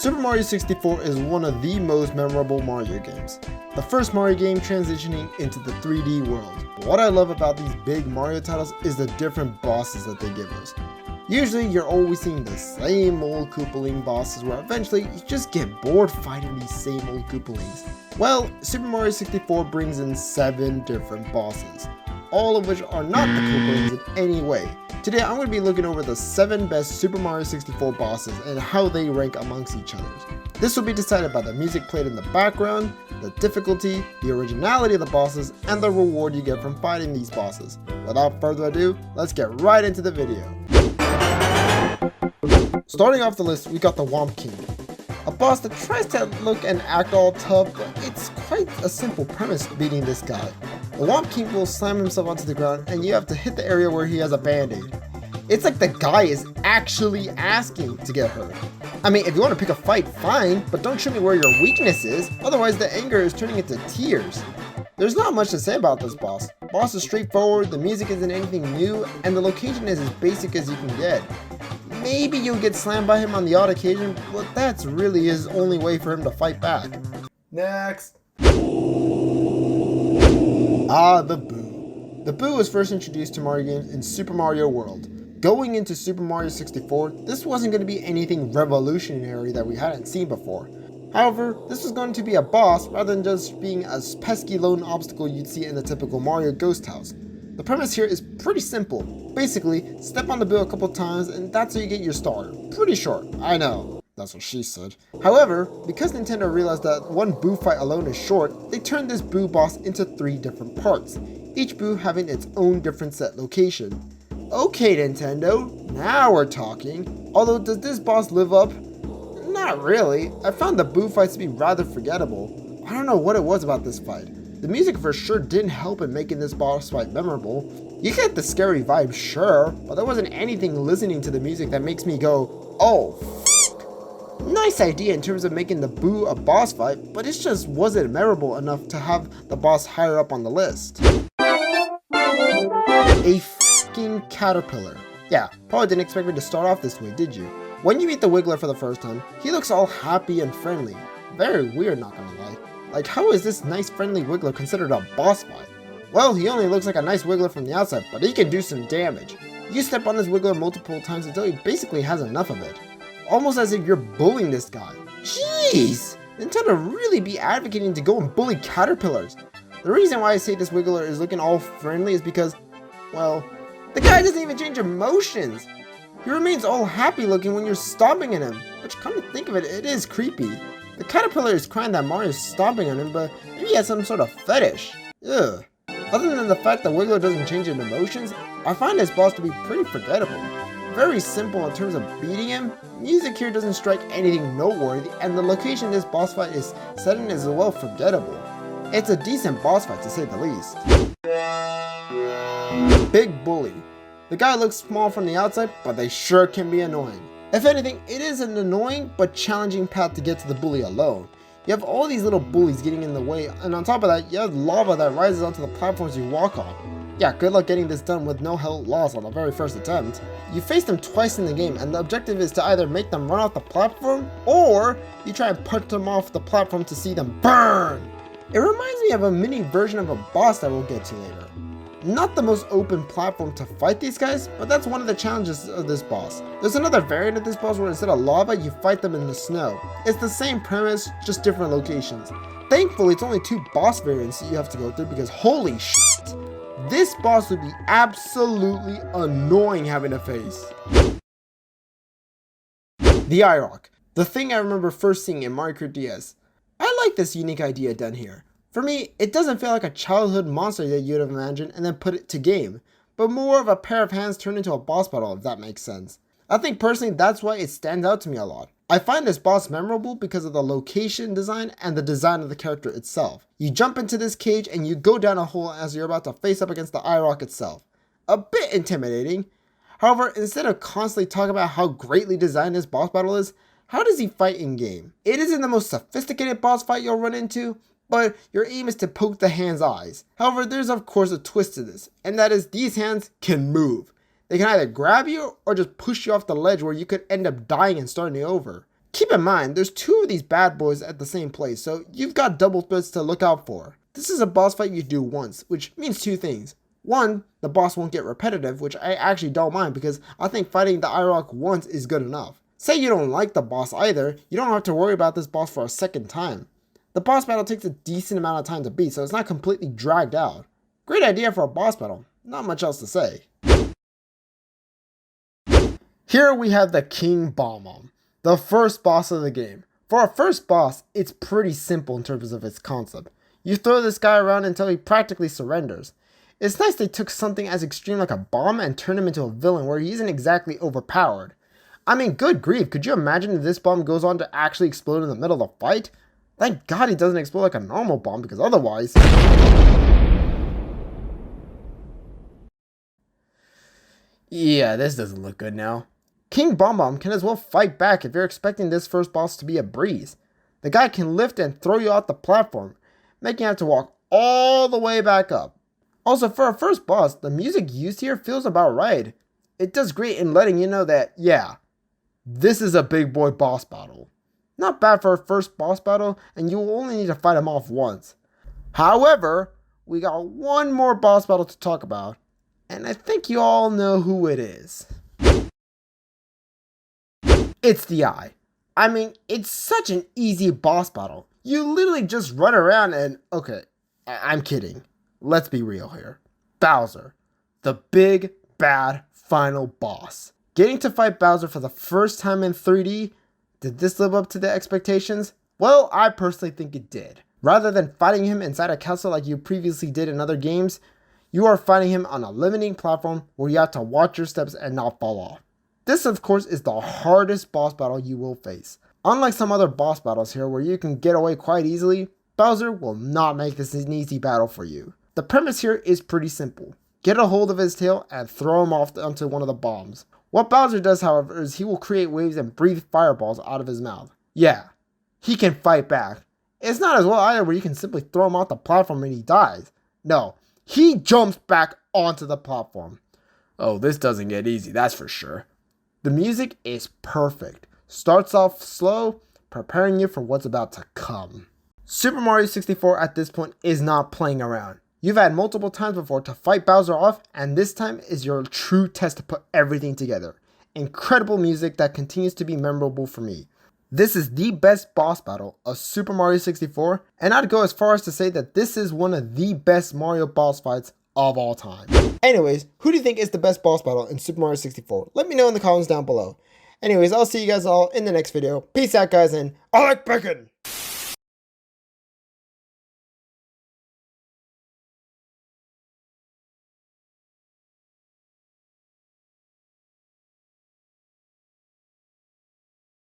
Super Mario 64 is one of the most memorable Mario games. The first Mario game transitioning into the 3D world. What I love about these big Mario titles is the different bosses that they give us. Usually you're always seeing the same old Koopaling bosses where eventually you just get bored fighting these same old Koopalings. Well, Super Mario 64 brings in 7 different bosses, all of which are not the Koopalings in any way. Today I'm going to be looking over the 7 best Super Mario 64 bosses and how they rank amongst each other. This will be decided by the music played in the background, the difficulty, the originality of the bosses, and the reward you get from fighting these bosses. Without further ado, let's get right into the video. Starting off the list, we got the Wamp King. A boss that tries to look and act all tough, but it's quite a simple premise beating this guy. The Wamp King will slam himself onto the ground and you have to hit the area where he has a band-aid. It's like the guy is actually asking to get hurt. I mean, if you want to pick a fight, fine, but don't show me where your weakness is, otherwise the anger is turning into tears. There's not much to say about this boss. The boss is straightforward, the music isn't anything new, and the location is as basic as you can get. Maybe you'll get slammed by him on the odd occasion, but that's really his only way for him to fight back. Next. The Boo. The Boo was first introduced to Mario games in Super Mario World. Going into Super Mario 64, this wasn't going to be anything revolutionary that we hadn't seen before. However, this was going to be a boss rather than just being a pesky lone obstacle you'd see in the typical Mario Ghost House. The premise here is pretty simple. Basically, step on the Boo a couple times and that's how you get your star. Pretty short, I know. That's what she said. However, because Nintendo realized that one Boo fight alone is short, they turned this Boo boss into 3 different parts, each Boo having its own different set location. Okay Nintendo, now we're talking. Although does this boss live up? Not really. I found the Boo fights to be rather forgettable. I don't know what it was about this fight. The music for sure didn't help in making this boss fight memorable. You get the scary vibe, sure, but there wasn't anything listening to the music that makes me go, oh f***. Nice idea in terms of making the Boo a boss fight, but it just wasn't memorable enough to have the boss higher up on the list. A f***ing caterpillar. Yeah, probably didn't expect me to start off this way, did you? When you meet the Wiggler for the first time, he looks all happy and friendly. Very weird, not gonna lie. Like, how is this nice friendly Wiggler considered a boss fight? Well, he only looks like a nice Wiggler from the outside, but he can do some damage. You step on this Wiggler multiple times until he basically has enough of it. Almost as if you're bullying this guy. Jeez! Nintendo really be advocating to go and bully caterpillars. The reason why I say this Wiggler is looking all friendly is because, well, the guy doesn't even change emotions. He remains all happy looking when you're stomping at him, which, come to think of it, it is creepy. The caterpillar is crying that Mario's stomping on him, but maybe he has some sort of fetish. Ugh. Other than the fact that Wiggler doesn't change his emotions, I find this boss to be pretty forgettable. Very simple in terms of beating him, music here doesn't strike anything noteworthy, and the location this boss fight is set in is as well forgettable. It's a decent boss fight to say the least. Big Bully. The guy looks small from the outside, but they sure can be annoying. If anything, it is an annoying but challenging path to get to the bully alone. You have all these little bullies getting in the way, and on top of that, you have lava that rises onto the platforms you walk on. Yeah, good luck getting this done with no health loss on the very first attempt. You face them twice in the game, and the objective is to either make them run off the platform, or you try and punch them off the platform to see them burn. It reminds me of a mini version of a boss that we'll get to later. Not the most open platform to fight these guys, but that's one of the challenges of this boss. There's another variant of this boss where instead of lava, you fight them in the snow. It's the same premise, just different locations. Thankfully, it's only 2 boss variants that you have to go through because holy shit, this boss would be absolutely annoying having to face. The IROC, the thing I remember first seeing in Mario Kart DS. I like this unique idea done here. For me, it doesn't feel like a childhood monster that you'd have imagined and then put it to game, but more of a pair of hands turned into a boss battle, if that makes sense. I think personally that's why it stands out to me a lot. I find this boss memorable because of the location design and the design of the character itself. You jump into this cage and you go down a hole as you're about to face up against the IROC itself. A bit intimidating. However, instead of constantly talking about how greatly designed this boss battle is, how does he fight in game? It isn't the most sophisticated boss fight you'll run into, but your aim is to poke the hand's eyes. However, there's of course a twist to this, and that is these hands can move. They can either grab you or just push you off the ledge where you could end up dying and starting over. Keep in mind, there's 2 of these bad boys at the same place, so you've got double threats to look out for. This is a boss fight you do once, which means 2 things. 1, the boss won't get repetitive, which I actually don't mind because I think fighting the IROC once is good enough. Say you don't like the boss either, you don't have to worry about this boss for a second time. The boss battle takes a decent amount of time to beat, so it's not completely dragged out. Great idea for a boss battle, not much else to say. Here we have the King Bombom, the first boss of the game. For a first boss, it's pretty simple in terms of its concept. You throw this guy around until he practically surrenders. It's nice they took something as extreme like a bomb and turned him into a villain where he isn't exactly overpowered. I mean, good grief, could you imagine if this bomb goes on to actually explode in the middle of the fight? Thank God he doesn't explode like a normal bomb, because otherwise... Yeah, this doesn't look good now. King Bombom can as well fight back if you're expecting this first boss to be a breeze. The guy can lift and throw you off the platform, making you have to walk all the way back up. Also, for a first boss, the music used here feels about right. It does great in letting you know that, yeah, this is a big boy boss battle. Not bad for a first boss battle, and you will only need to fight him off once. However, we got one more boss battle to talk about, and I think you all know who it is. It's the Eye. I mean, it's such an easy boss battle. You literally just run around and, okay, I'm kidding. Let's be real here. Bowser, the big, bad, final boss. Getting to fight Bowser for the first time in 3D, did this live up to the expectations? Well, I personally think it did. Rather than fighting him inside a castle like you previously did in other games, you are fighting him on a limiting platform where you have to watch your steps and not fall off. This, of course, is the hardest boss battle you will face. Unlike some other boss battles here where you can get away quite easily, Bowser will not make this an easy battle for you. The premise here is pretty simple. Get a hold of his tail and throw him off onto one of the bombs. What Bowser does, however, is he will create waves and breathe fireballs out of his mouth. Yeah, he can fight back. It's not as well either where you can simply throw him off the platform and he dies. No, he jumps back onto the platform. Oh, this doesn't get easy, that's for sure. The music is perfect. Starts off slow, preparing you for what's about to come. Super Mario 64 at this point is not playing around. You've had multiple times before to fight Bowser off, and this time is your true test to put everything together. Incredible music that continues to be memorable for me. This is the best boss battle of Super Mario 64, and I'd go as far as to say that this is one of the best Mario boss fights of all time. Anyways, who do you think is the best boss battle in Super Mario 64? Let me know in the comments down below. Anyways, I'll see you guys all in the next video. Peace out, guys, and I like bacon!